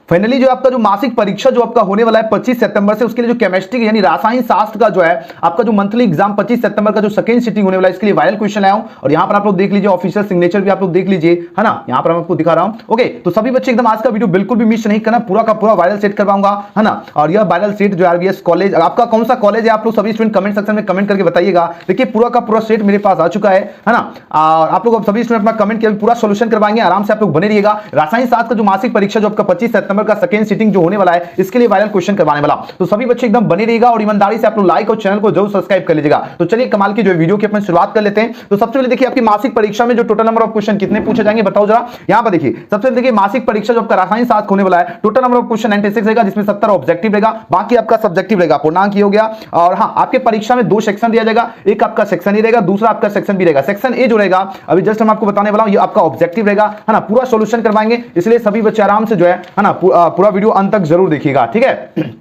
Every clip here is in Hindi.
फाइनली जो आपका जो मासिक परीक्षा जो आपका होने वाला है 25 सितंबर से, उसके लिए जो केमिस्ट्री यानी रसायन शास्त्र का जो है आपका जो मंथली एग्जाम 25 सितंबर का जो सेकंड सिटिंग होने वाला है, इसके लिए वायरल क्वेश्चन लाया हूं और यहां पर आप लोग देख लीजिए, ऑफिशियल सिग्नेचर भी आप लोग देख लीजिए, है ना। यहां पर मैं आपको दिखा रहा हूं। ओके, तो सभी बच्चे एकदम आज का वीडियो बिल्कुल भी मिस नहीं करना, पूरा का पूरा वायरल सेट करवाऊंगा, है ना। और यह वायरल सेट जो आरबीएस कॉलेज, आपका कौन सा कॉलेज है आप लोग सभी स्टूडेंट कमेंट सेक्शन में कमेंट करके बताइएगा। देखिए पूरा का पूरा सेट मेरे पास आ चुका है ना। और आप लोग सभी स्टूडेंट अपना कमेंट किया, पूरा सोल्यूशन करवाएंगे, आराम से आप लोग बने रहिएगा। रसायन शास्त्र का जो मासिक परीक्षा जो आपका 25 सितंबर का सेकंड सिटिंग जो होने वाला है, इसके लिए वायरल क्वेश्चन करवाने वाला, तो सभी बच्चे एकदम बने रहिएगा और ईमानदारी से आप लोग लाइक और चैनल को जरूर सब्सक्राइब कर लीजिएगा। तो चलिए कमाल की जो वीडियो की अपन शुरुआत कर लेते हैं। तो सबसे पहले देखिए आपकी मासिक परीक्षा में जो टोटल नंबर ऑफ क्वेश्चन कितने पूछे जाएंगे बताओ जरा। यहां पर देखिए सबसे पहले देखिए मासिक परीक्षा जो आपका रसायन शास्त्र होने वाला है, टोटल नंबर ऑफ क्वेश्चन 96 रहेगा, जिसमें 70 ऑब्जेक्टिव रहेगा, बाकी आपका सब्जेक्टिव रहेगा, पूर्णांक हो गया। और हाँ, आपके परीक्षा में 2 सेक्शन दिया जाएगा, एक आपका सेक्शन ए रहेगा, दूसरा आपका सेक्शन बी रहेगा। सेक्शन ए जो रहेगा अभी जस्ट हम आपको बताने वाला हूं, ये आपका ऑब्जेक्टिव रहेगा, है ना। पूरा सॉल्यूशन करवाएंगे, इसलिए सभी बच्चे आराम से जो है ना पूरा वीडियो अंत तक जरूर देखिएगा, ठीक है।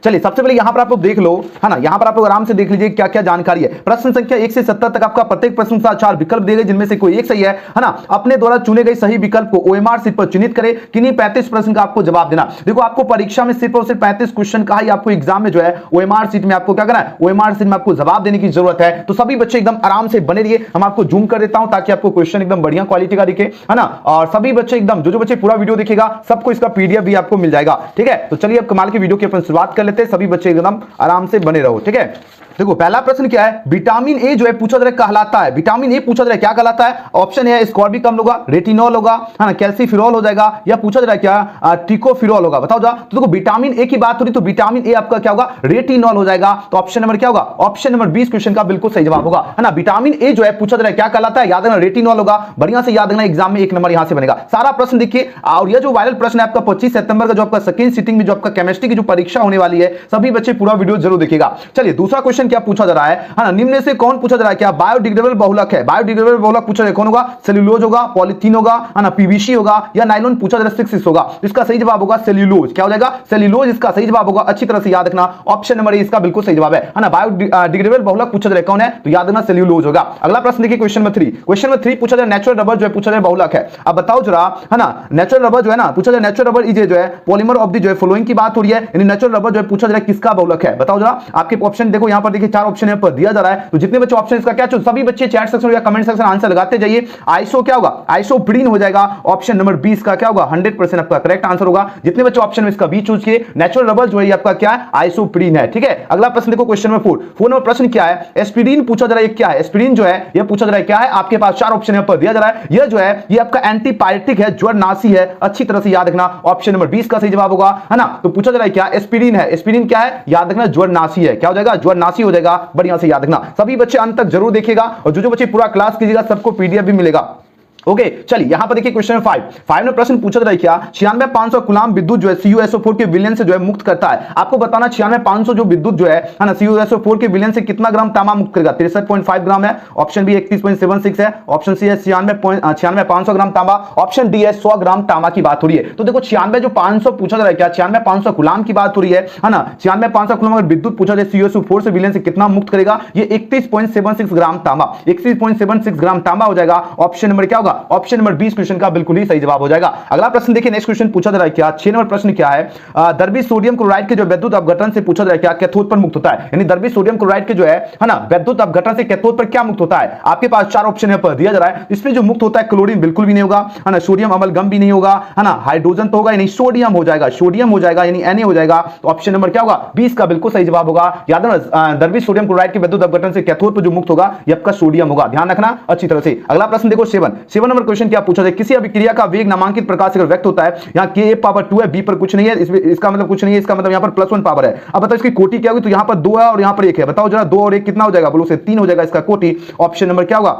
चलिए सबसे पहले यहां पर आप लोग देख लो, है ना। यहां पर आप लोग आराम से देख लीजिए क्या क्या जानकारी है। प्रश्न संख्या 1 से 70 तक आपका प्रत्येक प्रश्न का 4 विकल्प दिए गए, जिनमें से कोई एक सही है ना। अपने द्वारा चुने गए सही विकल्प को ओएमआर शीट पर चिन्हित करें। किन्हीं 35 प्रश्न का आपको जवाब देना। देखो आपको परीक्षा में सिर्फ और सिर्फ 35 क्वेश्चन का ही आपको एग्जाम में जो है ओएमआर शीट में आपको क्या करना है, ओएमआर शीट में आपको जवाब देने की जरूरत है। तो सभी बच्चे एकदम आराम से बने रहिए। हम आपको जूम कर देता हूं ताकि आपको क्वेश्चन एकदम बढ़िया क्वालिटी का दिखे, है ना। और सभी बच्चे एकदम जो बच्चे पूरा वीडियो देखेगा सबको इसका पीडीएफ भी आपको मिल जाएगा, ठीक है। तो चलिए अब कमाल की वीडियो की अपन शुरुआत कर लेते हैं। सभी बच्चे एकदम आराम से बने रहो, ठीक है। देखो पहला प्रश्न क्या है, विटामिन ए जो है पूछा जा रहा है कहलाता है, विटामिन ए पूछा जा रहा है क्या कहलाता है। ऑप्शन है स्कॉर्बिक अम्ल होगा, रेटिनॉल होगा, है ना, कैल्सीफिरॉल हो जाएगा, या पूछा जा रहा है क्या टिकोफिरॉल होगा, बताओ जा। तो देखो विटामिन ए की बात हो रही तो विटामिन ए आपका क्या होगा, रेटिनॉल हो जाएगा। तो ऑप्शन नंबर क्या होगा, ऑप्शन नंबर 20 क्वेश्चन का बिल्कुल सही जवाब होगा, है ना। विटामिन ए जो है पूछा जा रहा है क्या कहलाता है, याद रखना रेटिनॉल होगा। बढ़िया से याद रखना, एग्जाम में 1 नंबर यहां से बनेगा। सारा प्रश्न देखिए, और ये जो वायरल प्रश्न है आपका 25 सितंबर का जो आपका सेकंड सिटिंग में जो आपका केमिस्ट्री की जो परीक्षा होने वाली है, सभी बच्चे पूरा वीडियो जरूर देखिएगा। चलिए दूसरा क्वेश्चन क्या पूछा जा रहा है ना, निम्न से कौन पूछा जा रहा है, क्या बायोडिग्रेडेबल बहुलक है। बायोडिग्रेडेबल बहुलक पूछा जाए कौन होगा, सेल्यूलोज होगा, पॉलीथीन होगा, है ना, पीवीसी होगा, या नायलॉन पूछा जा रहा है 6 होगा। इसका सही जवाब होगा सेल्यूलोज। क्या हो जाएगा, सेल्यूलोज इसका सही जवाब होगा। अच्छी तरह से याद रखना, ऑप्शन नंबर ए इसका बिल्कुल सही जवाब है ना। बायोडिग्रेडेबल बहुलक पूछा जा रहा है कौन है, तो याद रखना सेल्यूलोज होगा। अगला प्रश्न देखिए क्वेश्चन नंबर 3। क्वेश्चन नंबर 3 पूछा जा रहा है नेचुरल रबर जो है पूछा जा रहा है बहुलक है। अब बताओ जरा, है ना, नेचुरल रबर जो है ना पूछा जा रहा है, नेचुरल रबर इज जो है पॉलीमर ऑफ द जो है फॉलोइंग की बात हो रही है, यानी नेचुरल रबर जो है पूछा जा रहा है किसका बहुलक है, बताओ जरा। आपके ऑप्शन देखो यहां पर देखिए 4 ऑप्शन यहां पर दिया जा रहा है, तो जितने बच्चे ऑप्शन इसका क्या चुन, सभी बच्चे चैट सेक्शन या कमेंट सेक्शन आंसर लगाते जाइए। आइसो क्या होगा, आइसोप्रीन हो जाएगा। ऑप्शन नंबर 20 का क्या होगा, 100% आपका करेक्ट आंसर होगा। जितने बच्चे ऑप्शन में इसका बी चूज किए, नेचुरल रबर जो है आपका क्या है, आइसोप्रीन है, ठीक है। अगला प्रश्न देखो क्वेश्चन नंबर 4 नंबर प्रश्न क्या है, एस्पिरिन पूछा जा रहा है क्या है। एस्पिरिन जो है यह पूछा जा रहा है क्या है, आपके पास 4 ऑप्शन यहां पर दिया जा रहा है। यह जो है ये आपका एंटीपायरेटिक है, ज्वरनाशी है। अच्छी तरह से याद रखना, ऑप्शन नंबर 20 का सही जवाब होगा, है ना। तो पूछा जा रहा है क्या, एस्पिरिन है। एस्पिरिन क्या है, याद रखना ज्वरनाशी है। क्या हो जाएगा, ज्वरनाशी हो जाएगा। बढ़िया से याद रखना, सभी बच्चे अंत तक जरूर देखिएगा, और जो बच्चे पूरा क्लास कीजिएगा सबको पीडीएफ भी मिलेगा। ओके चलिए यहां पर देखिए क्वेश्चन 5 में प्रश्न पूछा जा रहा है क्या, 96,500 कूलाम विद्युत जो है CuSO4 के विलयन से जो है मुक्त करता है। आपको बताना 96,500 जो विद्युत जो है ना CuSO4 के विलयन से कितना ग्राम तांबा मुक्त करेगा। 63.5 ग्राम है, ऑप्शन बी 31.76 है, ऑप्शन सी है 96,500 ग्राम तांबा, ऑप्शन डी है 100 ग्राम तांबा की बात हो रही है। तो देखो 96 जो 500 पूछा जा रहा है क्या, 96,500 कूलाम की बात हो रही है ना। 96,500 कूलाम अगर विद्युत पूछा जाए CuSO4 से विलयन से कितना मुक्त करेगा, ये 31.76 ग्राम तांबा, 31.76 ग्राम तांबा हो जाएगा। ऑप्शन नंबर क्या होगा, ऑप्शन नंबर 20 क्वेश्चन का बिल्कुल ही सही जवाब हो जाएगा। अगला प्रश्न देखिए, नेक्स्ट क्वेश्चन पूछा जा रहा है क्या, 6 नंबर प्रश्न क्या है, द्रव्य सोडियम क्लोराइड के जो विद्युत अपघटन से पूछा जा रहा है क्या कैथोड पर मुक्त होता है। यानी द्रव्य सोडियम क्लोराइड के जो है ना विद्युत अपघटन से कैथोड पर क्या मुक्त होता है। आपके पास 4 ऑप्शन यहां पर दिया जा रहा है। इसमें जो मुक्त होता है क्लोरीन बिल्कुल भी नहीं होगा, है ना, सोडियम अमलगम भी नहीं होगा, है ना, हाइड्रोजन तो होगा यानी सोडियम हो जाएगा, सोडियम हो जाएगा यानी Na हो जाएगा। तो ऑप्शन नंबर क्या होगा, 20 का बिल्कुल सही जवाब होगा। याद रखना द्रव्य सोडियम क्लोराइड के विद्युत अपघटन से कैथोड पर जो मुक्त होगा ये आपका सोडियम होगा, ध्यान रखना अच्छी तरह से। अगला प्रश्न देखो 7 नंबर क्वेश्चन क्या पूछा जाए, किसी अभिक्रिया का वेग नामांकित प्रकार से व्यक्त होता है। यहाँ K पावर 2 है, B पर कुछ नहीं है, इसका मतलब कुछ नहीं है, इसका मतलब यहाँ पर +1 पावर है। अब बताओ इसकी कोटि क्या होगी, तो यहाँ पर 2 है और यहाँ पर 1 है। बताओ जरा 2 और 1 कितना हो जाएगा, बोलो से 3 हो जाएगा इसका कोटि। ऑप्शन नंबर क्या होगा,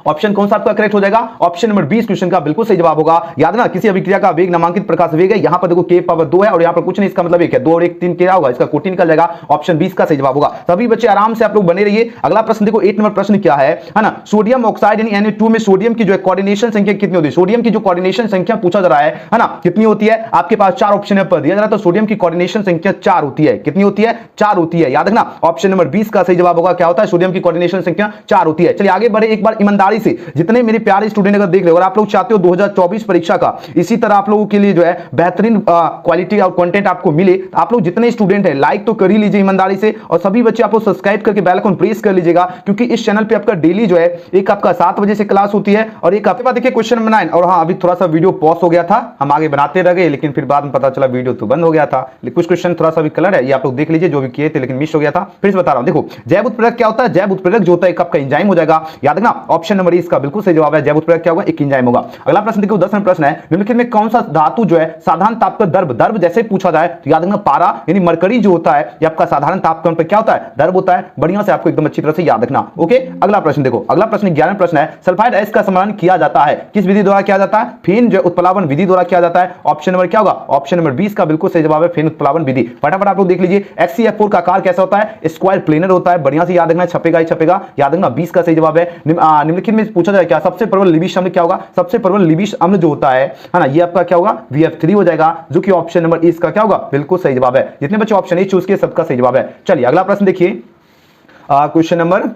ऑप्शन कौन सा आपका करेक्ट हो जाएगा, ऑप्शन नंबर 20 क्वेश्चन का बिल्कुल सही जवाब होगा। याद ना किसी अभिक्रिया का वेग नामांकित प्रकाश वेग है, यहां पर देखो K पावर 2 है और यहां पर कुछ नहीं, इसका मतलब 1 है। 2 और 1 3 क्या होगा, इसका कोटि निकल जाएगा। ऑप्शन 20 का सही जवाब होगा। सभी बच्चे आराम से आप लोग बने रहिए। अगला प्रश्न देखो 8 नंबर प्रश्न क्या है ना, सोडियम ऑक्साइड यानी Na2 में सोडियम की जो है कोऑर्डिनेशन संख्या कितनी होती है। सोडियम की जो कोऑर्डिनेशन संख्या पूछा जा रहा है ना, कितनी होती है। आपके पास 4 ऑप्शन पर दिया जा रहा है, तो सोडियम की कोऑर्डिनेशन संख्या 4 होती है। कितनी होती है, 4 होती है। याद रखना ऑप्शन नंबर 20 का सही जवाब होगा, क्या होता है, सोडियम की कोऑर्डिनेशन संख्या 4 होती है। चलिए आगे बढ़े, एक बार ईमानदारी ईमानदारी से जितने मेरे प्यारे स्टूडेंट अगर देख रहे हो, अगर आप लोग चाहते हो 2024 परीक्षा का इसी तरह आप लोगों के लिए जो है बेहतरीन क्वालिटी और कंटेंट आपको मिले, तो आप लोग जितने स्टूडेंट है लाइक तो कर ही लीजिए ईमानदारी से, और सभी बच्चे आप लोग सब्सक्राइब करके बेल आइकन प्रेस कर लीजिएगा, क्योंकि इस चैनल पे आपका डेली जो है एक आपका 7 बजे से क्लास होती है और एक आपके बाद देखिए क्वेश्चन नंबर 9। और हाँ, अभी थोड़ा सा वीडियो पॉज हो गया था, हम आगे बनाते रह गए, लेकिन फिर बाद में पता चला वीडियो तो बंद हो गया था। कुछ क्वेश्चन थोड़ा सा भी कलर है, ये आप लोग देख लीजिए जो भी किए थे, लेकिन मिस हो गया था। फिर से बता रहा हूं, देखो जैव उत्प्रेरक क्या होता है? जैव उत्प्रेरक जो होता है एक आपका एंजाइम हो जाएगा, याद रखना। ऑप्शन नंबर इसका बिल्कुल सही जवाब है, जैव उत्प्रेरक क्या होगा? एक एंजाइम होगा। अगला प्रश्न देखो 10 नंबर प्रश्न है, निम्नलिखित में कौन सा धातु जो है साधारण ताप पर द्रव जैसे पूछा जाए तो याद रखना पारा यानी मरकरी जो होता है ये आपका साधारण तापक्रम पर क्या होता है? द्रव होता है। बढ़िया से आपको एकदम अच्छी तरह से याद रखना। ओके, अगला प्रश्न देखो, अगला प्रश्न 11 प्रश्न है, सल्फाइड एसिड का समाधान किया जाता है किस विधि द्वारा किया जाता है? फेन जो उत्प्लावन विधि द्वारा किया जाता है। ऑप्शन नंबर क्या होगा? ऑप्शन नंबर 20 का बिल्कुल सही जवाब है, फेन उत्प्लावन विधि। फटाफट आप लोग देख लीजिए, HCl4 का आकार कैसा होता है? स्क्वायर प्लेनर होता है। बढ़िया से याद रखना, छपेगा ही छपेगा, याद रखना 20 का सही जवाब है। निम्नलिखित में पूछा जाए क्या सबसे प्रबल लिविश अम्ल क्या होगा? सबसे प्रबल लिविश अम्ल जो होता है ना, ये आपका क्या होगा? VF3 हो जाएगा, जो कि ऑप्शन नंबर इस का क्या होगा? बिल्कुल सही जवाब है। जितने बच्चे ऑप्शन ए चूज किए सबका सही जवाब है। चलिए अगला प्रश्न देखिए, क्वेश्चन नंबर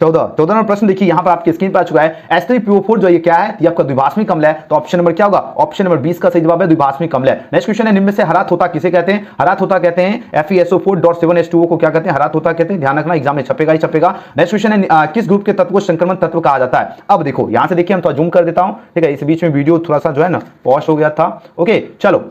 14 नंबर प्रश्न देखिए, यहां पर आपकी स्क्रीन पर आ चुका है। H3PO4 जो ये क्या है? ये आपका द्विभाषमी अम्ल है, तो ऑप्शन नंबर क्या होगा? ऑप्शन नंबर 20 का सही जवाब है, द्विभाषमी अम्ल है। नेक्स्ट क्वेश्चन है, निम्न में से हरा तोता किसे कहते हैं? हरा तोता कहते हैं FeSO4.7H2O को क्या कहते हैं? हरा तोता कहते हैं। ध्यान रखना, एग्जाम में छपेगा ही छपेगा। नेक्स्ट क्वेश्चन है, किस ग्रुप के तत्व को संक्रमण तत्व कहा जाता है? अब देखो यहां से देखिए, हम थोड़ा जूम कर देता हूं, ठीक है, इस बीच में वीडियो थोड़ा सा जो है ना पॉज हो गया था। ओके चलो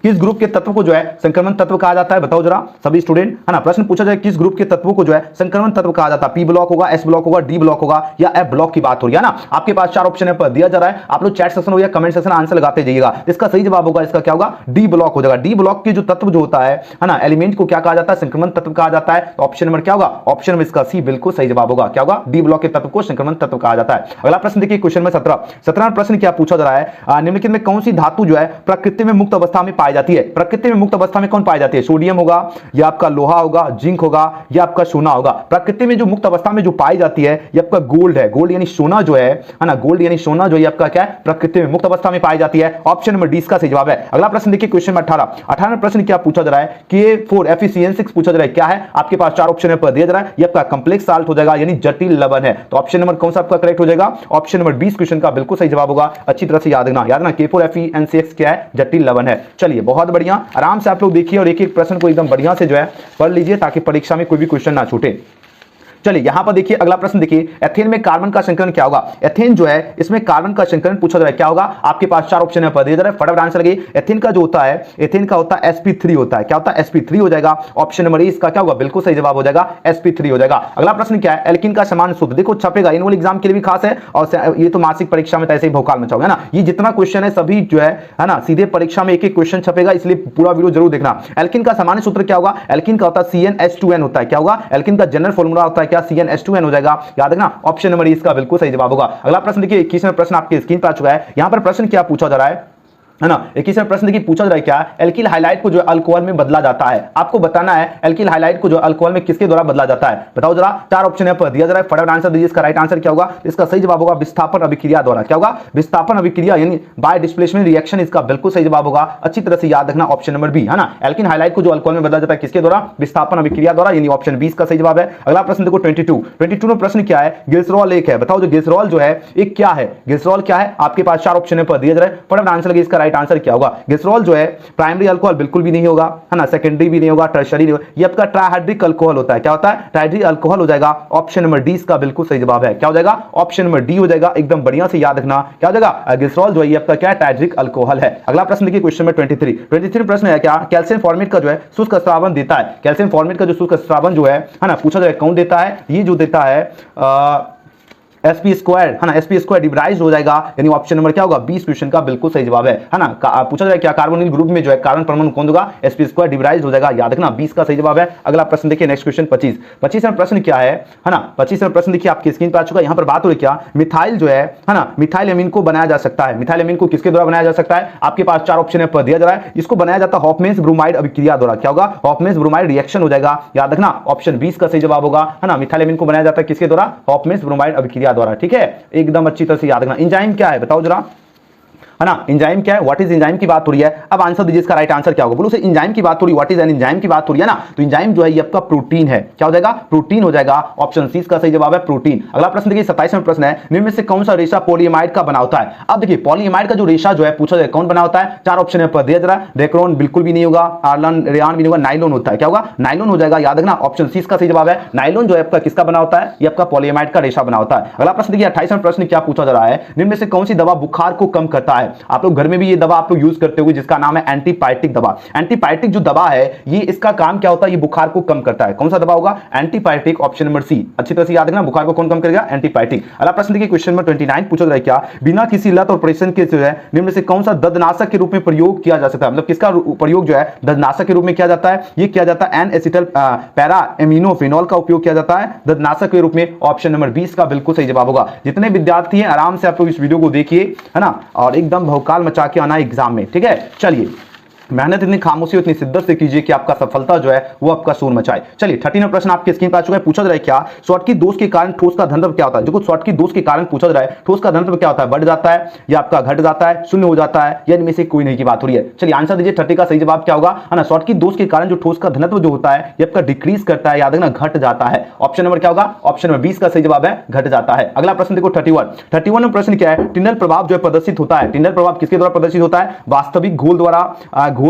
किस ग्रुप के तत्व को जो है संक्रमण तत्व कहा जाता है? बताओ जरा सभी स्टूडेंट, है ना। प्रश्न पूछा जाए किस ग्रुप के तत्वों को जो है संक्रमण तत्व कहा जाता है? P ब्लॉक होगा, S ब्लॉक होगा, D ब्लॉक होगा या F ब्लॉक की बात हो रही है ना। आपके पास 4 ऑप्शन पर दिया जा रहा है, आप लोग चैट सेक्शन हो या कमेंट सेक्शन आंसर लगाते जाइएगा। इसका सही जवाब होगा, इसका क्या होगा? D ब्लॉक हो जाएगा। D ब्लॉक के जो तत्व जो होता है ना, एलिमेंट को क्या कहा जाता है? संक्रमण तत्व कहा जाता है। तो ऑप्शन नंबर क्या होगा? ऑप्शन नंबर इसका C बिल्कुल सही जवाब होगा। क्या होगा? D ब्लॉक के तत्व को संक्रमण तत्व कहा जाता है। अगला प्रश्न देखिए, क्वेश्चन नंबर 17 प्रश्न क्या पूछा जा रहा है? निम्नलिखित में कौन सी धातु जो है प्रकृति में मुक्त अवस्था में पाई जाती है? प्रकृति में मुक्त अवस्था में कौन पाई जाती है? सोडियम होगा या आपका लोहा होगा, जिंक होगा या आपका सोना होगा। प्रकृति में जो मुक्त अवस्था में जो पाई जाती है ये आपका गोल्ड है। गोल्ड यानी सोना जो है ना, गोल्ड यानी सोना जो है आपका क्या है? प्रकृति में मुक्त अवस्था में पाई जाती है। ऑप्शन नंबर डी का सही जवाब है। अगला प्रश्न देखिए, क्वेश्चन नंबर 18 प्रश्न क्या पूछा जा रहा है? K4FeCN6 पूछा जा रहा है, क्या है? आपके पास 4 ऑप्शन पर दिया जा रहा है, ये आपका कॉम्प्लेक्स साल्ट हो जाएगा यानी जटिल लवण है। तो ऑप्शन नंबर कौन सा आपका करेक्ट हो जाएगा? ऑप्शन नंबर 20 क्वेश्चन का बिल्कुल सही जवाब होगा। अच्छी तरह से याद रखना K4FeN6 क्या है? जटिल लवण है। चलिए बहुत बढ़िया, आराम से आप लोग देखिए और एक एक प्रश्न को एकदम बढ़िया से जो है पढ़ लीजिए, ताकि परीक्षा में कोई भी क्वेश्चन ना छूटे। चलिए यहां पर देखिए, अगला प्रश्न देखिए, एथेन में कार्बन का संकलन क्या होगा? एथेन जो है इसमें कार्बन का संकलन पूछा जा रहा है, क्या होगा? आपके पास 4 ऑप्शन है पर दिया जा रहा है, फटाफट आंसर लगे। एथेन का जो होता है, एथेन का होता है sp3 होता है। क्या होता है? sp3 हो जाएगा। ऑप्शन नंबर ए इसका क्या होगा? बिल्कुल सही जवाब हो जाएगा, sp3 हो जाएगा। अगला प्रश्न क्या है? एल्किन का समान सूत्र देखो छपेगा, एनुअल एग्जाम के लिए भी खास है और ये तो मासिक परीक्षा में ऐसे ही भौकाल मचाओगे ना। ये जितना क्वेश्चन है सभी जो है ना सीधे परीक्षा में एक एक क्वेश्चन छपेगा, इसलिए पूरा वीडियो जरूर देखना। एल्किन का सामान्य सूत्र क्या होगा? एल्किन का होता है CnH2n होता है। क्या होगा? एल्किन का जनरल फॉर्मूला होता है क्या? CnH2n हो जाएगा। याद रखना, ऑप्शन नंबर इसका बिल्कुल सही जवाब होगा। अगला प्रश्न देखिए, 21वां प्रश्न आपकी स्क्रीन पर आ चुका है। यहां पर प्रश्न क्या पूछा जा रहा है ना? 21वां प्रश्न देखिए पूछा जा रहा है, क्या एल्किल हाइलाइट को जो अल्कोहल में बदला जाता है? आपको बताना है एल्किल हाइलाइट को जो अल्कोहल में किसके द्वारा बदला जाता है? बताओ जरा। 4 ऑप्शन पर दिया जा रहा है, फटाफट आंसर दीजिए। इसका राइट आंसर क्या होगा? इसका सही जवाब होगा विस्थापन अभिक्रिया द्वारा। क्या होगा? विस्थापन अभिक्रिया यानी बाय डिस्प्लेसमेंट रिएक्शन, इसका बिल्कुल सही जवाब होगा। अच्छी तरह से याद रखना, ऑप्शन नंबर बी, है ना। एल्किन हाइलाइट को जो अल्कोहल में बदला जाता है किसके द्वारा? विस्थापन अभिक्रिया द्वारा, यानी ऑप्शन 20 का सही जवाब है। अगला प्रश्न देखो 22 में प्रश्न क्या है? ग्लिसरॉल एक है, बताओ जो ग्लिसरॉल जो है एक क्या है? ग्लिसरॉल क्या है? आपके पास 4 ऑप्शन पर दिया जा रहा है, फटाफट आंसर लगे। इसका राइट आंसर क्या होगा? ग्लिसरॉल जो है प्राइमरी अल्कोहल बिल्कुल भी नहीं होगा, है ना, सेकेंडरी भी नहीं होगा, टर्शरी नहीं होगा, ये आपका ट्राइहाइड्रिक अल्कोहल होता है। क्या होता है? ट्राइहाइड्रिक अल्कोहल हो जाएगा। ऑप्शन नंबर डी इसका बिल्कुल सही जवाब है। क्या हो जाएगा? ऑप्शन नंबर डी हो जाएगा। एकदम बढ़िया से याद रखना, क्या हो जाएगा? ग्लिसरॉल जो है ये आपका क्या है? ट्राइहाइड्रिक अल्कोहल है। अगला प्रश्न देखिए, क्वेश्चन नंबर 23 प्रश्न है, क्या कैल्शियम फॉर्मेट का जो है शुष्क स्रावन देता है? कैल्शियम फॉर्मेट का जो शुष्क स्रावन जो है ना, पूछा जाए कौन देता है? ये जो देता है sp2, है ना, sp2 डिब्राइज्ड हो जाएगा, यानी ऑप्शन नंबर क्या होगा? 20 क्वेश्चन का बिल्कुल सही जवाब है ना। पूछा जाए क्या कार्बोनिल ग्रुप में जो है कार्बन परमाणु कौन होगा? sp2 डिब्राइज्ड हो जाएगा। याद रखना 20 का सही जवाब है। अगला प्रश्न देखिए, नेक्स्ट क्वेश्चन 25वां प्रश्न क्या है ना? 25वां प्रश्न देखिए आपकी स्क्रीन पर आ चुका है। यहां पर बात हो रही क्या? मिथाइल जो है ना, मिथाइल एमीन को बनाया जा सकता है। मिथाइल एमीन को किसके द्वारा बनाया जा सकता है? आपके पास 4 ऑप्शन पर दिया जा रहा है, इसको बनाया जाता है हॉफमैन्स ब्रोमाइड अभिक्रिया द्वारा। क्या होगा? हॉफमैन्स ब्रोमाइड रिएक्शन हो जाएगा। याद रखना, ऑप्शन 20 का सही जवाब होगा, है ना। मिथाइल एमीन को बनाया जाता है किसके द्वारा? हॉफमैन्स ब्रोमाइड अभिक्रिया द्वारा। ठीक है, एकदम अच्छी तरह से याद रखना। एंजाइम क्या है? बताओ जरा। है ना। एंजाइम क्या है, व्हाट इज एंजाइम की बात हो रही है। अब आंसर दीजिए, इसका राइट आंसर क्या होगा। बोलो से एंजाइम की बात हो रही है, व्हाट इज एन एंजाइम की बात हो रही है ना। तो एंजाइम जो है ये आपका प्रोटीन है, क्या हो जाएगा, प्रोटीन हो जाएगा। ऑप्शन सी इसका सही जवाब है प्रोटीन। अगला प्रश्न देखिए 27वां प्रश्न है, निम्न में से कौन सा रेशा पॉलीएमाइड का बना होता है। अब देखिए पॉलीएमाइड का जो रेशा जो है पूछा जाए कौन बना होता है, चार ऑप्शन है पर दिया जरा। डेक्रोन बिल्कुल भी नहीं होगा, आर्लन रेयान भी नहीं होगा, नाइलॉन होता है, क्या होगा, नाइलॉन हो जाएगा, याद रखना। ऑप्शन सी इसका सही जवाब है। नाइलॉन जो है आपका किसका बना होता है, ये आपका पॉलीएमाइड का रेशा बना होता है। अगला प्रश्न देखिए 28वां प्रश्न क्या पूछा जा रहा है, निम्न में से कौन सी दवा बुखार को कम करता है। आप लोग घर में भी ये दवा आप लोग यूज करते होंगे जिसका नाम है एंटीबायोटिक दवा। एंटीबायोटिक जो दवा है ये इसका काम क्या होता है, ये बुखार को कम करता है। कौन सा दवा होगा, एंटीबायोटिक, ऑप्शन नंबर सी। अच्छी तरह से याद रखना, बुखार को कौन कम करेगा, एंटीबायोटिक। अगला प्रश्न देखिए क्वेश्चन नंबर 29 पूछा जा रहा है क्या, बिना किसी लत और ऑपरेशन के जो है निम्न में से कौन सा दर्दनाशक के रूप में प्रयोग किया जा सकता है। मतलब किसका प्रयोग जो है दर्दनाशक के रूप में किया जाता है, ये किया जाता है एन एसिटल पैरा एमिनोफेनॉल का उपयोग किया जाता है दर्दनाशक के रूप में। ऑप्शन नंबर 20 का बिल्कुल सही जवाब होगा। जितने विद्यार्थी हैं आराम से आप लोग इस वीडियो को देखिए, है ना, और एकदम भौकाल मचा के आना एग्जाम में, ठीक है। चलिए मेहनत इतनी खामोशी इतनी शिद्दत से कीजिए कि आपका सफलता जो है वो आपका शोर मचाए। चलिए 13वां प्रश्न आपके स्क्रीन पर आ चुका है। पूछा जा रहा है क्या, शॉर्टकी दोष के कारण ठोस का घनत्व क्या होता है। देखो शॉर्टकी दोष के कारण पूछा जा रहा है ठोस का घनत्व क्या होता है, बढ़ जाता है या आपका घट जाता है, शून्य हो जाता है, या इनमें से कोई नहीं की बात हो रही है। चलिए आंसर दीजिए, 30 का सही जवाब क्या होगा, है ना। शॉर्टकी दोष के कारण जो ठोस का घनत्व जो होता है ये आपका डिक्रीज करता है, याद रखना, घट जाता है। ऑप्शन नंबर क्या होगा, ऑप्शन नंबर 20 का सही जवाब है, घट जाता है। अगला प्रश्न देखो 31वां प्रश्न क्या है, टिंडल प्रभाव जो है प्रदर्शित होता है। टिंडल प्रभाव किसके द्वारा प्रदर्शित होता है, वास्तविक घोल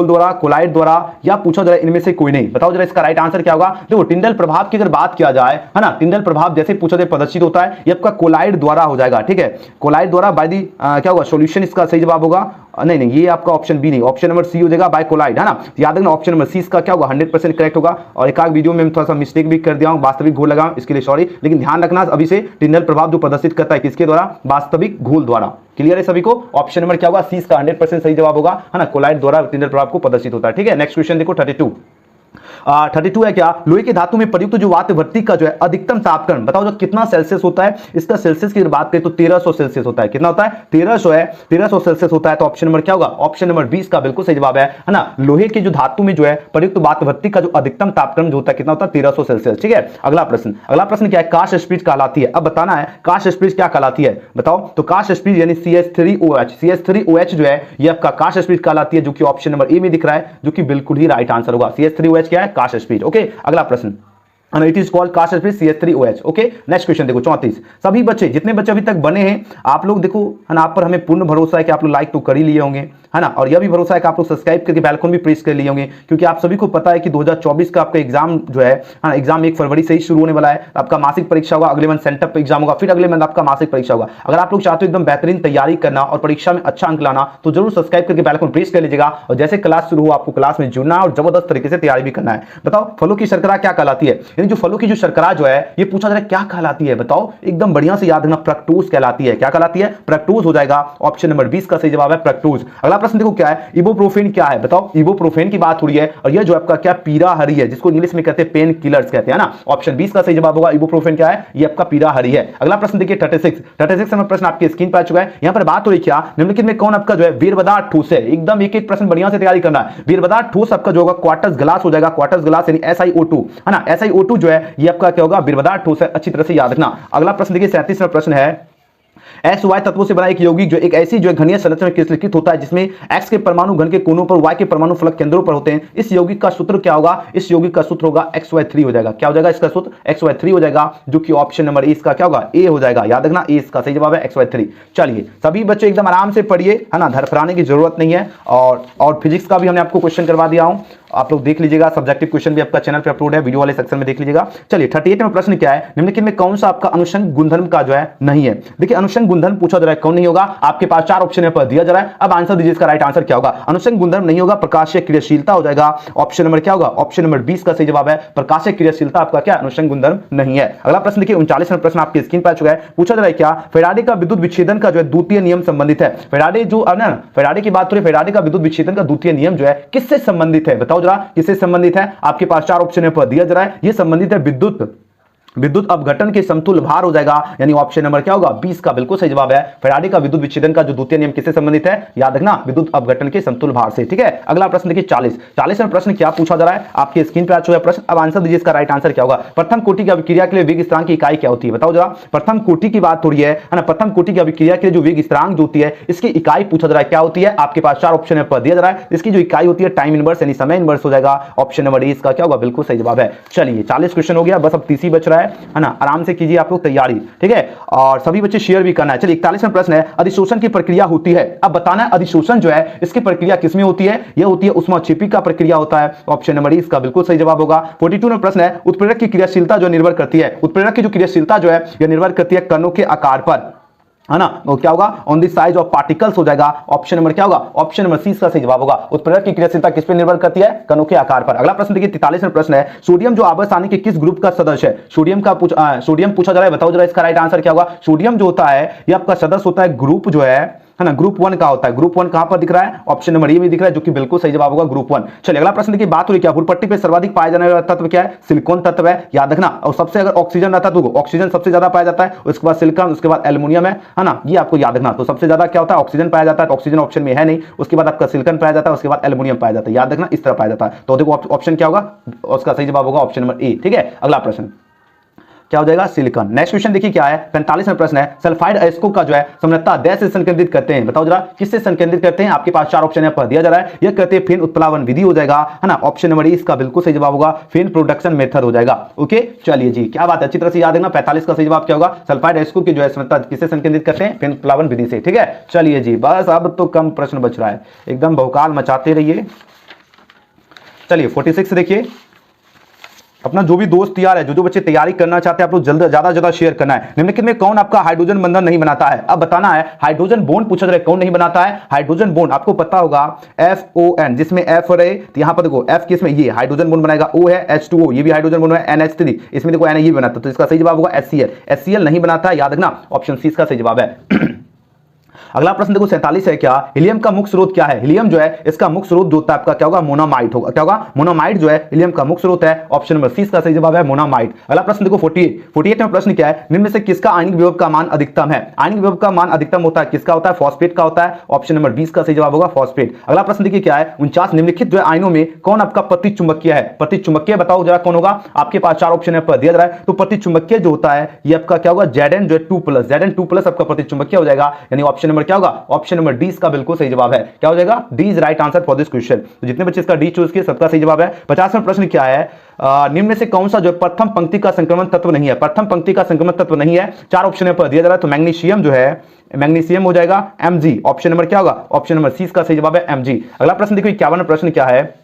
द्वारा, कोलाइड द्वारा, या पूछा जरा इनमें से कोई नहीं। बताओ जरा इसका राइट आंसर क्या होगा। देखो टिंडल प्रभाव की अगर बात किया जाए, है ना, टिंडल प्रभाव जैसे पूछा जाए प्रदर्शित होता है ये आपका कोलाइड द्वारा हो जाएगा, ठीक है। कोलाइड द्वारा बाय दी क्या होगा, सॉल्यूशन इसका सही जवाब होगा। नहीं, ये आपका ऑप्शन बी नहीं, ऑप्शन नंबर सी हो जाएगा, बाय कोलाइड, है ना। याद रखना ऑप्शन नंबर सी इसका क्या होगा, 100% करेक्ट होगा। और एक आध वीडियो में थोड़ा सा मिस्टेक भी कर दिया हूं, वास्तविक घोल लगा, इसके लिए सॉरी, लेकिन ध्यान रखना अभी से टिंडल प्रभाव जो प्रदर्शित करता है किसके द्वारा, वास्तविक घोल द्वारा। क्लियर है सभी को। ऑप्शन नंबर क्या होगा, सी इसका 100% सही जवाब होगा, है ना, कोलाइड द्वारा टिंडल प्रभाव को प्रदर्शित होता है, ठीक है। नेक्स्ट क्वेश्चन देखो 32 है क्या, लोहे के धातु में प्रयुक्त जो वातवर्ती का जो है अधिकतम तापक्रम बताओ जो कितना सेल्सियस होता है। इसका सेल्सियस की बात करें तो 1300 सेल्सियस होता है। कितना होता है, 1300 है, 1300 सेल्सियस होता है। तो ऑप्शन नंबर क्या होगा, ऑप्शन नंबर 20 का बिल्कुल सही जवाब है ना। लोहे की जो धातु में जो है प्रयुक्त वातवर्ती का जो अधिकतम तापक्रम जो होता है कितना होता है, 1300 सेल्सियस, ठीक है। अगला प्रश्न क्या है, कास्ट स्पीच कहलाती है। अब बताना है कास्ट स्पीच क्या कहलाती है, बताओ। तो कास्ट स्पीच यानी CH3OH जो है ये आपका कास्ट स्पीच कहलाती है, जो कि ऑप्शन नंबर ए में दिख रहा है, जो कि बिल्कुल ही राइट आंसर होगा। CH3OH क्या है, कास्ट स्पीच, ओके। अगला प्रश्न, it is called cast speech CH3OH, okay. Next question देखो 34, सभी बच्चे जितने बच्चे अभी तक बने हैं आप लोग देखो, है ना, आप पर हमें पूर्ण भरोसा है कि आप लोग लाइक तो कर ही लिए होंगे, है ना, और यह भी भरोसा है कि आप लोग सब्सक्राइब करके बेल आइकन भी प्रेस कर लिए होंगे, क्योंकि आप सभी को पता है कि 2024 का आपका एग्जाम जो है ना, एग्जाम 1 फरवरी से ही शुरू होने वाला है। आपका मासिक परीक्षा होगा, अगले मंथ सेंटर पर एग्जाम होगा, फिर अगले मंथ आपका मासिक परीक्षा होगा। अगर आप लोग चाहते हो एकदम बेहतरीन तैयारी करना और परीक्षा में अच्छा अंक लाना तो जरूर सब्सक्राइब करके बेल आइकन प्रेस कर लीजिएगा, और जैसे क्लास शुरू हो आपको क्लास में जुड़ना और जबरदस्त तरीके से तैयारी भी करना है। बताओ फलों की शर्करा क्या कहलाती है, यानी जो फलों की जो शर्करा जो है ये पूछा जा रहा है क्या कहलाती है, बताओ एकदम बढ़िया से याद रखना, फ्रक्टोज कहलाती है। क्या कहलाती है, फ्रक्टोज हो जाएगा। ऑप्शन नंबर 20 का सही जवाब है फ्रक्टोज। अगला प्रश्न देखो क्या है, इबुप्रोफेन क्या है, बताओ। इबुप्रोफेन की बात हो रही है और यह जो आपका क्या पीरा हरी है, जिसको इंग्लिश में कहते हैं पेन किलर्स कहते हैं ना। ऑप्शन 20 का सही जवाब होगा, इबुप्रोफेन क्या है, ये आपका पीरा हरी है। अगला प्रश्न देखिए 36 नंबर प्रश्न आपके स्क्रीन पर आ चुका है। यहां पर बात हो रही क्या, निम्नलिखित में कौन आपका जो है वीरबदा ठोस है। एकदम एक एक प्रश्न बढ़िया से तैयारी करना है। वीरबदा ठोस आपका जो होगा क्वार्टर्स ग्लास हो जाएगा, क्वार्टर्स ग्लास यानी SiO2, है ना। SiO2 जो है ये आपका क्या होगा, वीरबदा ठोस है, अच्छी तरह से याद रखना। अगला प्रश्न देखिए 37वां प्रश्न है, XY तत्वों से बना एक यौगिक जो एक ऐसी जो घनीय संरचना में क्रिस्टलीकृत होता है जिसमें X के परमाणु घन के कोनों पर Y के परमाणु फलक केंद्रों पर होते हैं। इस यौगिक का सूत्र क्या होगा, इस यौगिक का सूत्र होगा XY3 हो जाएगा। क्या हो जाएगा इसका सूत्र, XY3 हो जाएगा, जो कि ऑप्शन नंबर ए इसका क्या होगा, ए हो जाएगा। याद रखना ए इसका सही जवाब है XY3। चलिए सभी बच्चे एकदम आराम से पढ़िए, है ना, धड़फड़ाने की जरूरत नहीं है। और फिजिक्स का भी हमने आपको क्वेश्चन करवा दिया हूं, आप लोग देख लीजिएगा। सब्जेक्टिव क्वेश्चन भी आपका चैनल पे अपलोड है, वीडियो वाले सेक्शन में देख लीजिएगा। चलिए 38 में प्रश्न क्या है, निम्नलिखित में कौन सा आपका अनुषंग गुणधर्म का जो है नहीं है। देखिए अनुषंग गुणधर्म पूछा जा रहा है, कौन नहीं होगा, आपके पास 4 ऑप्शन पर दिया जा रहा है। अब आंसर दीजिए, इसका राइट आंसर क्या होगा। अनुषंग गुणधर्म नहीं होगा, प्रकाशीय क्रियाशीलता हो जाएगा। ऑप्शन नंबर क्या होगा, ऑप्शन नंबर 20 का सही जवाब है, प्रकाशीय क्रियाशीलता आपका क्या अनुषंग गुणधर्म नहीं है। अगला प्रश्न देखिए 39वां प्रश्न आपकी स्क्रीन पर आ चुका है। पूछा जा रहा है क्या, फैराडे का विद्युत विच्छेदन का जो है द्वितीय नियम संबंधित है। फैराडे जो ना, फैराडे की बात हो रही है, फैराडे का विद्युत विच्छेदन का द्वितीय नियम जो है किससे संबंधित है, बताओ जरा किससे संबंधित है। आपके पास 4 ऑप्शन पर दिया जा रहा है, ये संबंधित है विद्युत विद्युत अपघटन के समतुल्य भार हो जाएगा, यानी ऑप्शन नंबर क्या होगा 20 का बिल्कुल सही जवाब है। फैराडे का विद्युत विच्छेदन का जो द्वितीय नियम किससे संबंधित है, याद रखना विद्युत अपघटन के समतुल्य भार से। ठीक है, अगला प्रश्न देखिए 40वें प्रश्न क्या पूछा जा रहा है, आपके स्क्रीन पे आ चुका है प्रश्न। अब आंसर दीजिए, इसका राइट आंसर क्या होगा। प्रथम कोटि की अभिक्रिया के लिए वेग स्थिरांक की इकाई क्या होती है, बताओ जरा। प्रथम कोटि की बात हो रही है ना, प्रथम कोटि की अभिक्रिया के लिए जो वेग स्थिरांक जो होती है इसकी इकाई पूछा जा रहा है, क्या होती है। आपके पास 4 ऑप्शन पर दिया जा रहा है, इसकी जो इकाई होती है टाइम इनवर्स यानी समय इनवर्स हो जाएगा। ऑप्शन नंबर ए इसका क्या होगा, बिल्कुल सही जवाब है। चलिए 40 क्वेश्चन हो गया, बस अब 30 ही बच रहा है ना, आराम से कीजिए आप लोग तैयारी। ठीक है, और सभी बच्चे शेयर भी करना है। चलिए 41वां प्रश्न है, अधिशोषण की प्रक्रिया होती है। अब बताना है अधिशोषण जो है इसकी प्रक्रिया किसमें होती है, यह होती है उष्माक्षेपी का प्रक्रिया होता है। ऑप्शन नंबर ए इसका बिल्कुल सही जवाब होगा। 42वां प्रश्न है, उत्प्रेरक की क्रियाशीलता जो निर्भर करती है, उत्प्रेरक की जो क्रियाशीलता जो है यह निर्भर करती है कणों के आकार पर, है ना। वो क्या होगा, on the size of particles हो जाएगा। ऑप्शन नंबर क्या होगा, ऑप्शन नंबर सी इसका सही जवाब होगा। उत्प्रेरक की क्रियाशीलता किस पे निर्भर करती है, कणों के आकार पर। अगला प्रश्न देखिए 43वां प्रश्न है, सोडियम जो आवर्त के किस ग्रुप का सदस्य है। सोडियम पूछा जा रहा है, बताओ जरा इसका राइट आंसर क्या होगा। सोडियम जो होता है ये आपका सदस्य होता है ग्रुप जो है ना, ग्रुप 1 का होता है। ग्रुप 1 कहां पर दिख रहा है, ऑप्शन नंबर ए में दिख रहा है, जो कि बिल्कुल सही जवाब होगा ग्रुप 1। चलिए अगला प्रश्न देखिए, बात हो रही क्या, भूपट्टी पे सर्वाधिक पाया जाने वाला तत्व क्या है, सिलिकॉन तत्व है, याद रखना। और सबसे अगर ऑक्सीजन रहता है तो ऑक्सीजन सबसे ज्यादा पाया जाता है, उसके बाद सिलिकॉन, उसके बाद एल्युमिनियम है ना, ये आपको याद रखना। तो सबसे ज्यादा क्या होता है, ऑक्सीजन पाया जाता है, ऑक्सीजन ऑप्शन में है नहीं, उसके बाद आपका सिलिकॉन पाया जाता है, उसके बाद एल्युमिनियम पाया जाता है, याद रखना इस तरह पाया जाता है। तो देखो ऑप्शन क्या होगा, उसका सही जवाब होगा ऑप्शन नंबर ए। ठीक है, अगला प्रश्न क्या हो जाएगा, सिलिकॉन। नेक्स्ट क्वेश्चन देखिए क्या है, 45वां प्रश्न है, सल्फाइड अयस्कों का जो है संरचना डैश से संकेंद्रित करते हैं, बताओ जरा किससे संकेंद्रित करते हैं। आपके पास 4 ऑप्शन है पर दिया जा रहा है, यह कहते हैं फेन उत्प्लावन विधि हो जाएगा, है ना। ऑप्शन नंबर ए इसका बिल्कुल सही जवाब होगा, फेन प्रोडक्शन मेथड हो जाएगा। ओके चलिए जी, क्या बात है, अच्छी तरह से याद रखना। 45 का सही जवाब क्या होगा, सल्फाइड अयस्कों की जो है संरचना किससे संकेंद्रित करते हैं, फेन उत्प्लावन विधि से। ठीक है, चलिए जी, बस अब तो कम प्रश्न बच रहा है, एकदम भौकाल मचाते रहिए। चलिए 46 देखिए, अपना जो भी दोस्त तैयार है, जो बच्चे तैयारी करना चाहते हैं, आप लोग जल्द ज्यादा ज्यादा शेयर करना है। निम्नलिखित में कौन आपका हाइड्रोजन बंधन नहीं बनाता है। अब बताना है हाइड्रोजन बॉन्ड पूछा जा रहा है, कौन नहीं बनाता है हाइड्रोजन बॉन्ड। आपको पता होगा FON, जिसमें F रहे तो यहां पर देखो F किसमें, ये हाइड्रोजन बॉन्ड बनाएगा। O है H2O, ये भी हाइड्रोजन बॉन्ड है NH3, इसमें देखो N ये बनाता, तो इसका सही जवाब होगा HCl नहीं बनाता है, याद रखना ऑप्शन सी इसका सही जवाब है। अगला प्रश्न देखो 47 है, क्या हीलियम का मुख्य स्रोत क्या है। हीलियम जो है इसका मुख्य स्रोत जो होता है आपका क्या होगा, मोनोमाइट होगा। क्या होगा, मोनोमाइट जो है हीलियम का मुख्य स्रोत है। ऑप्शन नंबर सी इसका सही जवाब है, मोनोमाइट। अगला प्रश्न देखो 48 में प्रश्न क्या है, निम्न में से किसका आयनिक विभव का मान अधिकतम है। आयनिक विभव का मान अधिकतम होता है, किसका होता है, फॉस्फेट का होता है। ऑप्शन नंबर 20 का सही जवाब होगा फॉस्फेट। अगला प्रश्न देखिए क्या है, 49 निम्नलिखित जो है आयनों में कौन आपका प्रतिचुंबकीय है। प्रतिचुंबकीय बताओ जरा कौन होगा। आपके पास 4 ऑप्शन पर दिया जा रहा है, तो प्रतिचुंबकीय जो होता है ये आपका क्या होगा, Zn जो है 2+, Zn2+ आपका प्रतिचुंबकीय हो जाएगा, यानी ऑप्शन नंबर क्या होगा, ऑप्शन नंबर डी इसका बिल्कुल सही जवाब है। क्या हो जाएगा, D is right answer for this question. तो जितने बच्चे इसका डी चूज किए सबका सही जवाब है। 50वां प्रश्न क्या है, निम्न में से कौन सा जो प्रथम पंक्ति का संक्रमण तत्व नहीं है। प्रथम पंक्ति का संक्रमण तत्व नहीं है, 4 ऑप्शन पर दिया जा रहा है, तो मैग्नीशियम जो है, मैग्नीशियम हो जाएगा Mg। ऑप्शन नंबर क्या होगा, ऑप्शन नंबर सी इसका सही जवाब है Mg। अगला प्रश्न देखो 51वां प्रश्न क्या है,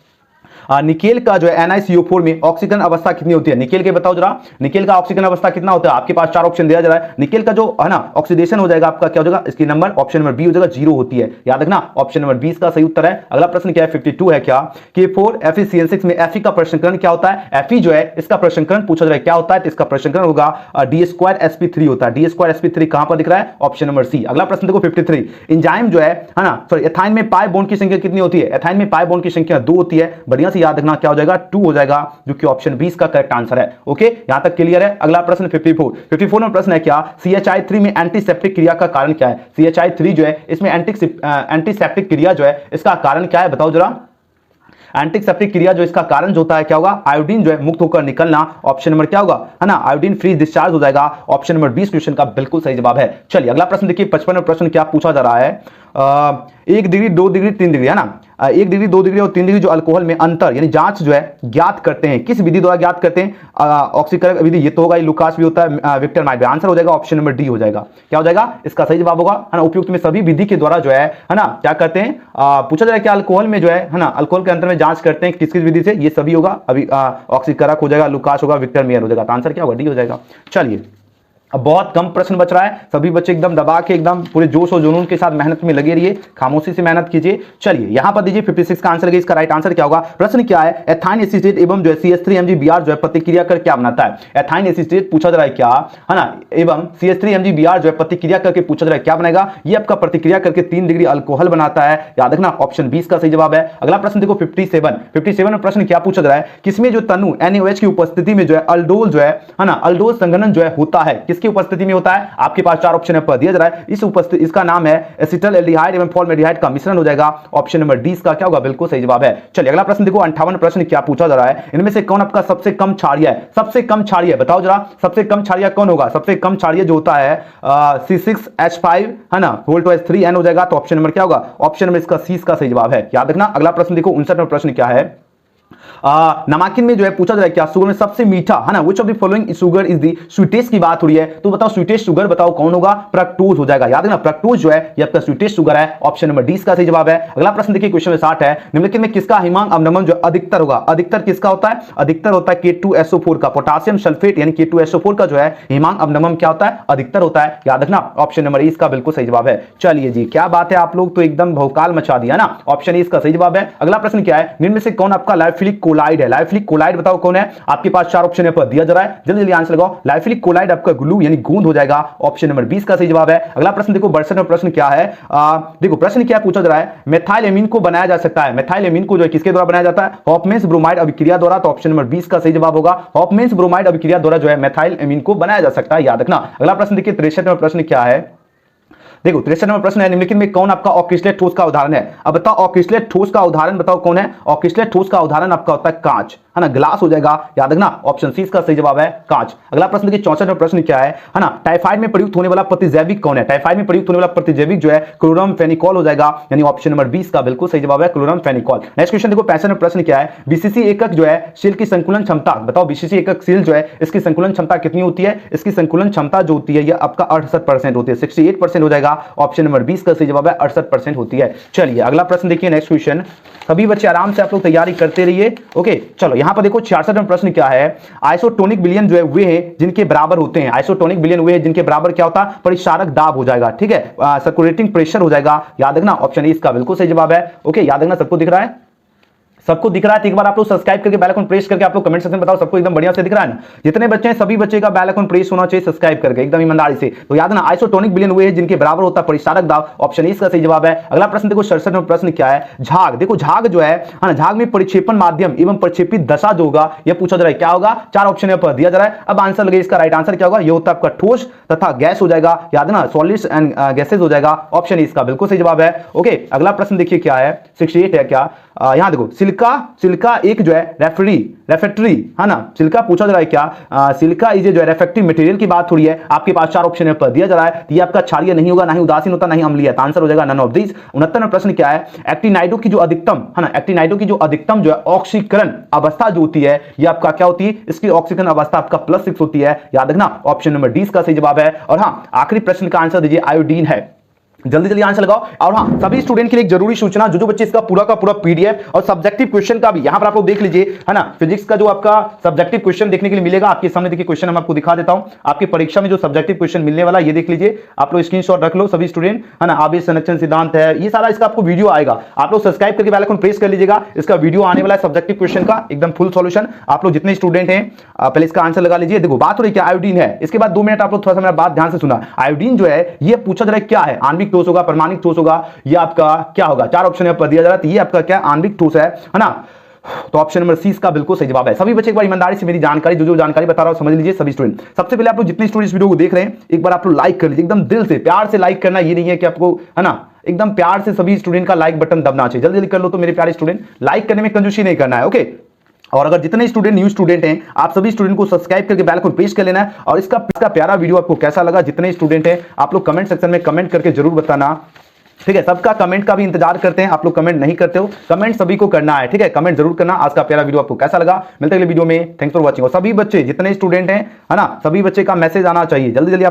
निकेल का जो है NiCO4 में ऑक्सीजन अवस्था कितनी होती है। निकेल के बताओ जरा, निकेल का ऑक्सीजन अवस्था कितना होता है। आपके पास 4 ऑप्शन दिया जा रहा है, निकेल का जो है ना ऑक्सीडेशन हो जाएगा आपका क्या हो जाएगा, इसकी नंबर ऑप्शन नंबर बी हो जाएगा 0 होती है, याद रखना ऑप्शन नंबर 20 का सही उत्तर है। अगला प्रश्न क्या है 52 है, क्या K4 FeCN6 में Fe का प्रसंकरण क्या होता है। Fe जो है इसका प्रसंकरण पूछा जा रहा है क्या होता है, तो इसका प्रसंकरण होगा D2sp3 होता है। D2sp3 कहां पर दिख रहा है, ऑप्शन नंबर सी। अगला प्रश्न देखो 53, एंजाइम जो है ना, सॉरी एथाइन में पाई बॉन्ड की संख्या कितनी होती है। एथाइन में पाई बॉन्ड की संख्या 2 होती है, बढ़िया से याद रखना क्या हो जाएगा, 2 हो जाएगा, जो कि ऑप्शन 20 का करेक्ट आंसर है। ओके यहां तक क्लियर है। अगला प्रश्न 54 में प्रश्न है, क्या CHI3 में एंटीसेप्टिक क्रिया का कारण क्या है। CHI3 जो है इसमें एंटीसेप्टिक क्रिया जो है इसका कारण क्या है, बताओ जरा। एंटीसेप्टिक क्रिया जो इसका कारण जो होता है क्या होगा, आयोडीन जो है मुक्त होकर निकलना। ऑप्शन नंबर क्या होगा, है ना, आयोडीन फ्री डिस्चार्ज हो जाएगा। ऑप्शन नंबर 20 क्वेश्चन का बिल्कुल सही जवाब है। चलिए अगला प्रश्न देखिए 55वां प्रश्न क्या पूछा जा रहा है, 1 डिग्री 2 डिग्री 3 डिग्री, है ना, 1 डिग्री 2 डिग्री और 3 डिग्री जो अल्कोहल में अंतर यानी जांच जो है ज्ञात करते हैं, किस विधि द्वारा ज्ञात करते हैं। ऑक्सीकरण विधि, ये तो होगा, लुकास भी होता है, विक्टर माइट। आंसर हो जाएगा ऑप्शन नंबर डी हो जाएगा। क्या हो जाएगा, इसका सही जवाब होगा, है ना, उपयुक्त में सभी विधि के द्वारा जो है ना क्या करते हैं, पूछा जाए क्या अल्कोहल में जो है ना, अल्कोहल के अंतर में जांच करते हैं किस किस विधि से, ये सभी होगा। अभी ऑक्सीकरक हो जाएगा, लुकास होगा, विक्टर मेयर हो जाएगा, तो आंसर क्या होगा, डी हो जाएगा। चलिए अब बहुत कम प्रश्न बच रहा है, सभी बच्चे एकदम दबा के एकदम पूरे जोश और जुनून के साथ मेहनत में लगे रहिए, खामोशी से मेहनत कीजिए। चलिए यहां पर दीजिए 56 का आंसर लगे, इसका राइट आंसर क्या होगा? प्रश्न क्या है? एथाइन एसीटेट एवं जो है CH3MgBr जो है प्रतिक्रिया कर क्या बनाता है? एथाइन एसीटेट पूछा जा रहा है क्या है ना, एवं CH3MgBr जो है प्रतिक्रिया करके पूछा जा रहा है क्या बनेगा? ये आपका प्रतिक्रिया करके 3 डिग्री अल्कोहल बनाता है, याद रखना ऑप्शन 20 का सही जवाब है। अगला प्रश्न देखो 57 में प्रश्न क्या पूछा जा रहा है? किसमें जो तनु NaOH की उपस्थिति में जो है अल्डोल जो है ना, अल्डोल संघनन जो है होता है, किसकी उपस्थिति में होता है? आपके पास 4 ऑप्शन पर दिया जा रहा है, इसका नाम है एसिटल एल्डिहाइड एवं फॉर्मल्डिहाइड का मिश्रण हो जाएगा, ऑप्शन नंबर डी इसका क्या होगा? बिल्कुल सही जवाब है। चलिए अगला प्रश्न देखो 58 प्रश्न क्या पूछा जा रहा है? इनमें से कौन आपका सबसे कम क्षारीय है? सबसे कम क्षारीय बताओ जरा, सबसे कम क्षारीय कौन होगा? सबसे कम क्षारीय जो होता है C6H5 है ना, H3N हो जाएगा, तो ऑप्शन नंबर क्या होगा? ऑप्शन नंबर इसका सी इसका सही जवाब है, याद रखना। अगला प्रश्न देखो 59 प्रश्न क्या है? नमकीन में जो है पूछा जा रहा है क्या शुगर में सबसे मीठा है ना, which of the following sugar is the sweetest की बात हो रही है, तो बताओ स्वीटेस्ट शुगर बताओ कौन होगा? फ्रक्टोज हो जाएगा, याद है ना, फ्रक्टोज जो है ये आपका स्वीटेस्ट शुगर है, ऑप्शन नंबर डी इसका सही जवाब है। अगला प्रश्न देखिए क्वेश्चन 60 है, निम्नलिखित में किसका हिमांक अवनमन जो अधिकतर होगा? अधिकतर किसका होता है? अधिकतर होता है K2SO4 का, पोटेशियम सल्फेट यानी K2SO4 का जो है हिमांक अवनमन क्या होता है? अधिकतर होता है, याद रखना ऑप्शन नंबर ए इसका बिल्कुल सही जवाब है। चलिए जी क्या बात है, आप लोग तो एकदम भौकाल मचा दिया ना, ऑप्शन ए इसका सही जवाब है। अगला प्रश्न क्या है? निम्न में से कौन आपका लाइफिलिक कोलाइड है? लाइफिलिक कोलाइड बताओ कौन है? आपके पास 4 ऑप्शन पर दिया जा रहा है, जल्दी जल्दी आंसर लगाओ। लाइफिलिक कोलाइड आपका ग्लू यानी गूंद हो जाएगा, ऑप्शन नंबर 20 का सही जवाब है। अगला प्रश्न देखो 62 प्रश्न क्या है? देखो प्रश्न क्या पूछा जा रहा है? मेथाइल एमीन को बनाया जा सकता है, मेथाइल एमीन को जो है किसके द्वारा बनाया जाता है? हॉफमैन्स ब्रोमाइड अभिक्रिया द्वारा, तो ऑप्शन नंबर 20 का सही जवाब होगा, हॉफमैन्स ब्रोमाइड अभिक्रिया द्वारा जो है मेथाइल एमीन को बनाया जा सकता है, याद रखना। अगला प्रश्न देखिए 63 प्रश्न क्या है? देखो 63 नंबर प्रश्न है, निम्नलिखित में कौन आपका ऑक्सीजनेट ठोस का उदाहरण है? अब बताओ ऑक्सीजनेट ठोस का उदाहरण बताओ कौन है? ऑक्सीजनेट ठोस का उदाहरण आपका होता है कांच, है ना, ग्लास हो जाएगा, याद रखना ऑप्शन सी इसका सही जवाब है, कांच। अगला प्रश्न देखिए 64 नंबर प्रश्न क्या है ना, टाइफाइड में प्रयुक्त होने वाला प्रतिजैविक कौन है? टाइफाइड में प्रयुक्त होने वाला प्रतिजैविक जो है क्लोरामफेनिकोल हो जाएगा, यानी ऑप्शन नंबर 20 का बिल्कुल सही जवाब है, क्लोरामफेनिकोल। नेक्स्ट क्वेश्चन देखो 65 नंबर प्रश्न क्या है? बीसीसी एकक जो है सेल की संकुलन क्षमता बताओ, बीसीसी एकक सेल जो है इसकी संकुलन क्षमता कितनी होती है? इसकी संकुलन क्षमता जो होती है ये आपका 68% होती है, 68% हो जाएगा, ऑप्शन नंबर 20 का सही जवाब है, 68% होती है। चलिए अगला प्रश्न देखिए नेक्स्ट क्वेश्चन, सभी बच्चे आराम से आप लोग तैयारी करते रहिए, ओके। चलो यहां पर देखो 66 नंबर प्रश्न क्या है? आइसोटोनिक विलयन जो है वे हैं जिनके बराबर होते हैं, आइसोटोनिक विलयन वे हैं जिनके बराबर क्या होता है? परिचारक दाब हो जाएगा, ठीक है, सर्कुलेटिंग प्रेशर हो जाएगा, याद रखना ऑप्शन ए इसका बिल्कुल सही जवाब है, ओके। याद रखना सबको दिख रहा है, सबको दिख रहा है? तो एक बार आप लोग सब्सक्राइब करके बेल आइकन प्रेस करके आप लोग कमेंट सेक्शन में बताओ सबको एकदम बढ़िया से दिख रहा है ना? जितने बच्चे हैं सभी बच्चे का बेल आइकन प्रेस होना चाहिए सब्सक्राइब करके एकदम ईमानदारी से। तो याद ना आइसोटोनिक विलयन हुए हैं जिनके बराबर होता है परिचारक दाब, ऑप्शन इसका सही जवाब है। अगला प्रश्न देखो 67 नंबर प्रश्न क्या है? झाग, देखो झाग जो है ना, झाग में परिक्षेपण माध्यम एवं प्रक्षेपित दशा जो होगा यह पूछा जा रहा है, क्या होगा? 4 ऑप्शन पर दिया जा रहा है, अब आंसर लगे इसका राइट आंसर क्या होगा? यह होता है आपका ठोस तथा गैस हो जाएगा, याद ना सॉलिड्स एंड गैसेज हो जाएगा, ऑप्शन इसका बिल्कुल सही जवाब है, ओके। अगला प्रश्न देखिए क्या है? 68 है क्या? यहां देखो सिलिका एक जो है रेफ्रेक्टरी है ना, सिलिका पूछा जा रहा है क्या? सिलिका इज जो है रेफ्रेक्टिव मटेरियल की बात हो रही है, आपके पास 4 ऑप्शन पर दिया जा रहा है, ये आपका क्षारीय नहीं होगा, ना ही उदासीन होता, ना ही अम्लीय, तो आंसर हो जाएगा नन ऑफ दिस। 69 प्रश्न क्या है? एक्टिनाइडो की जो अधिकतम है ना, एक्टिनाइडो की जो अधिकतम जो है ऑक्सीकरण अवस्था जो होती है ये आपका क्या होती है? इसकी ऑक्सीकरण अवस्था आपका +6 होती है, याद रखना ऑप्शन नंबर 20 का सही जवाब है। और हाँ आखिरी प्रश्न का आंसर दीजिए, आयोडीन है, जल्दी जल्दी आंसर लगाओ। और हाँ सभी स्टूडेंट के लिए एक जरूरी सूचना, जो बच्चे इसका पूरा का पूरा पीडीएफ और सब्जेक्टिव क्वेश्चन का भी यहां पर आप लोग देख लीजिए, है ना, फिजिक्स का जो आपका सब्जेक्टिव क्वेश्चन देखने के लिए मिलेगा आपके सामने, देखिए क्वेश्चन हम आपको दिखा देता हूं, आपकी परीक्षा में जो सब्जेक्टिव क्वेश्चन मिलने वाला ये देख लीजिए, आप लोग स्क्रीनशॉट रख लो सभी स्टूडेंट, है ना। आवेश संरक्षण सिद्धांत है, ये सारा इसका आपको वीडियो आएगा, आप लोग सब्सक्राइब करके बेल आइकन प्रेस कर लीजिएगा, इसका वीडियो आने वाला है सब्जेक्टिव क्वेश्चन का एकदम फुल सॉल्यूशन। आप लोग जितने स्टूडेंट हैं पहले इसका आंसर लगा लीजिए। देखो बात हो रही क्या? आयोडीन है, इसके बाद 2 मिनट आप लोग थोड़ा सा मेरा बात ध्यान से सुना। आयोडीन जो है ये पूछा जा रहा है क्या है? आणविक ठोस होगा, परमाणु ठोस होगा, ये आपका क्या होगा? 4 ऑप्शन पर दिया जा रहा है, ये आपका क्या आणविक ठोस है ना, तो ऑप्शन नंबर सी इसका बिल्कुल सही जवाब है। सभी बच्चे एक बार ईमानदारी से मेरी जानकारी जो जानकारी बता रहा हूं समझ लीजिए सभी स्टूडेंट। सबसे पहले आप लोग जितने स्टूडेंट इस वीडियो को देख रहे हैं एक बार आप लोग लाइक कर लीजिए, एकदम दिल से प्यार से लाइक करना, ये नहीं है कि आपको, है ना, एकदम प्यार से सभी स्टूडेंट का लाइक बटन दबना चाहिए, जल्दी जल्दी कर लो तो मेरे प्यारे स्टूडेंट, लाइक करने में कंजूसी नहीं करना है, ओके। और अगर जितने स्टूडेंट न्यू स्टूडेंट हैं आप सभी स्टूडेंट को सब्सक्राइब करके बेल आइकन प्रेस कर लेना है। और इसका प्यारा वीडियो आपको कैसा लगा, जितने स्टूडेंट हैं आप लोग कमेंट सेक्शन में कमेंट करके जरूर बताना, ठीक है। सबका कमेंट का भी इंतजार करते हैं, आप लोग कमेंट नहीं करते हो, कमेंट सभी को करना है, ठीक है, कमेंट जरूर करना। आज का प्यारा वीडियो आपको कैसा लगा, मिलते हैं अगले वीडियो में, थैंक्स फॉर वॉचिंग। और सभी बच्चे जितने स्टूडेंट हैं, है ना, सभी बच्चे का मैसेज आना चाहिए, जल्दी जल्दी आप